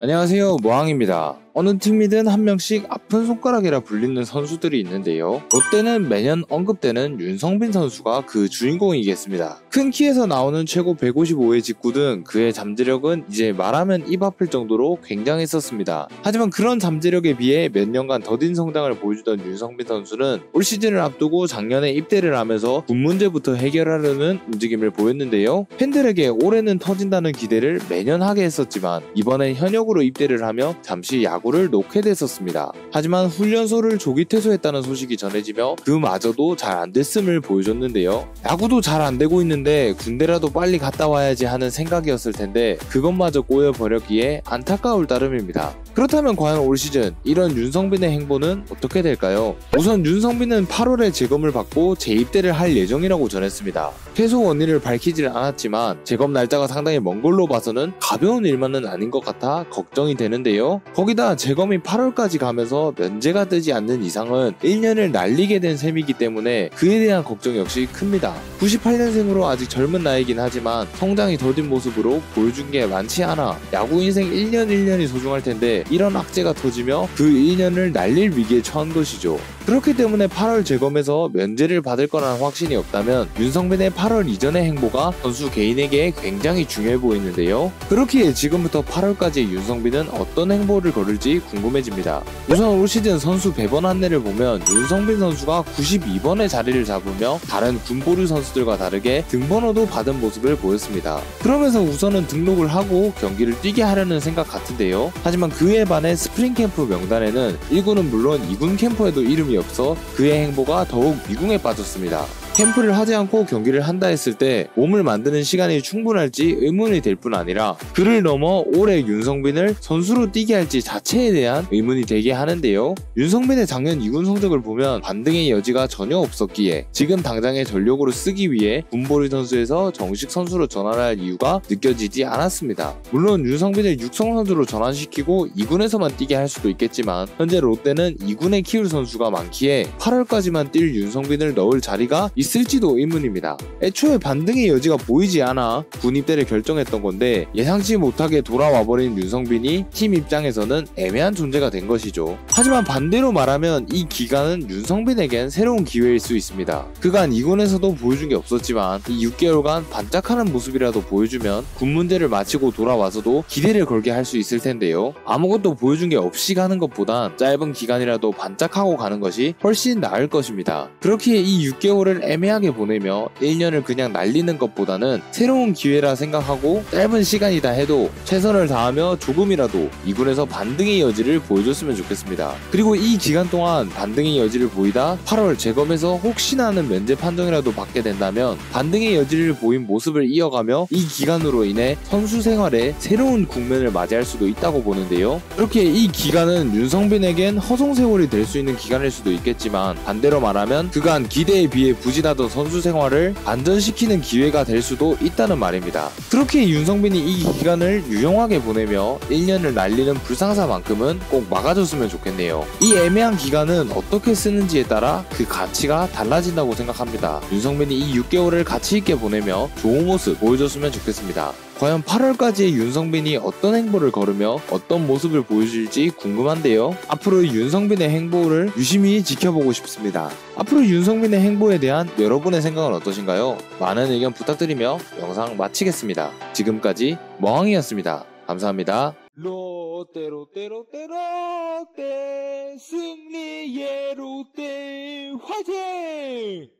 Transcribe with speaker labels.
Speaker 1: 안녕하세요, 모항입니다. 어느 팀이든 한 명씩 아픈 손가락이라 불리는 선수들이 있는데요. 롯데는 매년 언급되는 윤성빈 선수가 그 주인공이겠습니다. 큰 키에서 나오는 최고 155의 직구 등 그의 잠재력은 이제 말하면 입 아플 정도로 굉장했었습니다. 하지만 그런 잠재력에 비해 몇 년간 더딘 성장을 보여주던 윤성빈 선수는 올 시즌을 앞두고 작년에 입대를 하면서 군 문제부터 해결하려는 움직임을 보였는데요. 팬들에게 올해는 터진다는 기대를 매년 하게 했었지만 이번엔 현역으로 입대를 하며 잠시 야구를 놓게 됐었습니다. 하지만 훈련소를 조기 퇴소했다는 소식이 전해지며 그마저도 잘 안됐음을 보여줬는데요. 야구도 잘 안되고 있는데 군대라도 빨리 갔다 와야지 하는 생각이었을 텐데 그것마저 꼬여버렸기에 안타까울 따름입니다. 그렇다면 과연 올 시즌 이런 윤성빈의 행보는 어떻게 될까요? 우선 윤성빈은 8월에 재검을 받고 재입대를 할 예정이라고 전했습니다. 퇴소 원인을 밝히질 않았지만 재검 날짜가 상당히 먼 걸로 봐서는 가벼운 일만은 아닌 것 같아 걱정이 되는데요. 거기다 재검이 8월까지 가면서 면제가 뜨지 않는 이상은 1년을 날리게 된 셈이기 때문에 그에 대한 걱정 역시 큽니다. 98년생으로 아직 젊은 나이긴 하지만 성장이 더딘 모습으로 보여준 게 많지 않아 야구 인생 1년 1년이 소중할 텐데 이런 악재가 터지며 그 1년을 날릴 위기에 처한 것이죠. 그렇기 때문에 8월 재검에서 면제를 받을 거라는 확신이 없다면 윤성빈의 8월 이전의 행보가 선수 개인에게 굉장히 중요해 보이는데요. 그렇기에 지금부터 8월까지 윤성빈은 어떤 행보를 걸을지 궁금해집니다. 우선 올 시즌 선수 배번 안내를 보면 윤성빈 선수가 92번의 자리를 잡으며 다른 군보류 선수들과 다르게 등번호도 받은 모습을 보였습니다. 그러면서 우선은 등록을 하고 경기를 뛰게 하려는 생각 같은데요. 하지만 그에 반해 스프링 캠프 명단에는 1군은 물론 2군 캠프에도 이름이 없어 그의 행보가 더욱 미궁에 빠졌습니다. 캠프를 하지 않고 경기를 한다 했을 때 몸을 만드는 시간이 충분할지 의문이 될 뿐 아니라 그를 넘어 올해 윤성빈을 선수로 뛰게 할지 자체에 대한 의문이 되게 하는데요. 윤성빈의 작년 2군 성적을 보면 반등의 여지가 전혀 없었기에 지금 당장의 전력으로 쓰기 위해 군보류 선수에서 정식 선수로 전환할 이유가 느껴지지 않았습니다. 물론 윤성빈을 육성 선수로 전환시키고 2군에서만 뛰게 할 수도 있겠지만 현재 롯데는 2군에 키울 선수가 많기에 8월까지만 뛸 윤성빈을 넣을 자리가 있을지도 의문입니다. 애초에 반등의 여지가 보이지 않아 군 입대를 결정했던 건데 예상치 못하게 돌아와버린 윤성빈이 팀 입장에서는 애매한 존재가 된 것이죠. 하지만 반대로 말하면 이 기간은 윤성빈에겐 새로운 기회일 수 있습니다. 그간 2군에서도 보여준 게 없었지만 이 6개월간 반짝하는 모습이라도 보여주면 군 문제를 마치고 돌아와서도 기대를 걸게 할 수 있을 텐데요. 아무것도 보여준 게 없이 가는 것보단 짧은 기간이라도 반짝하고 가는 것이 훨씬 나을 것입니다. 그렇기에 이 6개월을 애매하게 보내며 1년을 그냥 날리는 것보다는 새로운 기회라 생각하고 짧은 시간이다 해도 최선을 다하며 조금이라도 2군에서 반등의 여지를 보여줬으면 좋겠습니다. 그리고 이 기간 동안 반등의 여지를 보이다 8월 재검에서 혹시나 하는 면제 판정이라도 받게 된다면 반등의 여지를 보인 모습을 이어가며 이 기간으로 인해 선수 생활에 새로운 국면을 맞이할 수도 있다고 보는데요. 그렇게 이 기간은 윤성빈에겐 허송세월이 될 수 있는 기간일 수도 있겠지만 반대로 말하면 그간 기대에 비해 부진하던 선수 생활을 반전시키는 기회가 될 수도 있다는 말입니다. 그렇게 윤성빈이 이 기간을 유용하게 보내며 1년을 날리는 불상사만큼은 꼭 막아줬으면 좋겠네요. 이 애매한 기간은 어떻게 쓰는지에 따라 그 가치가 달라진다고 생각합니다. 윤성빈이 이 6개월을 가치있게 보내며 좋은 모습 보여줬으면 좋겠습니다. 과연 8월까지 윤성빈이 어떤 행보를 걸으며 어떤 모습을 보여줄지 궁금한데요. 앞으로 윤성빈의 행보를 유심히 지켜보고 싶습니다. 앞으로 윤성빈의 행보에 대한 여러분의 생각은 어떠신가요? 많은 의견 부탁드리며 영상 마치겠습니다. 지금까지 모항이었습니다. 감사합니다. 롯데 롯데 롯데 롯데 승리의 롯데 화이팅!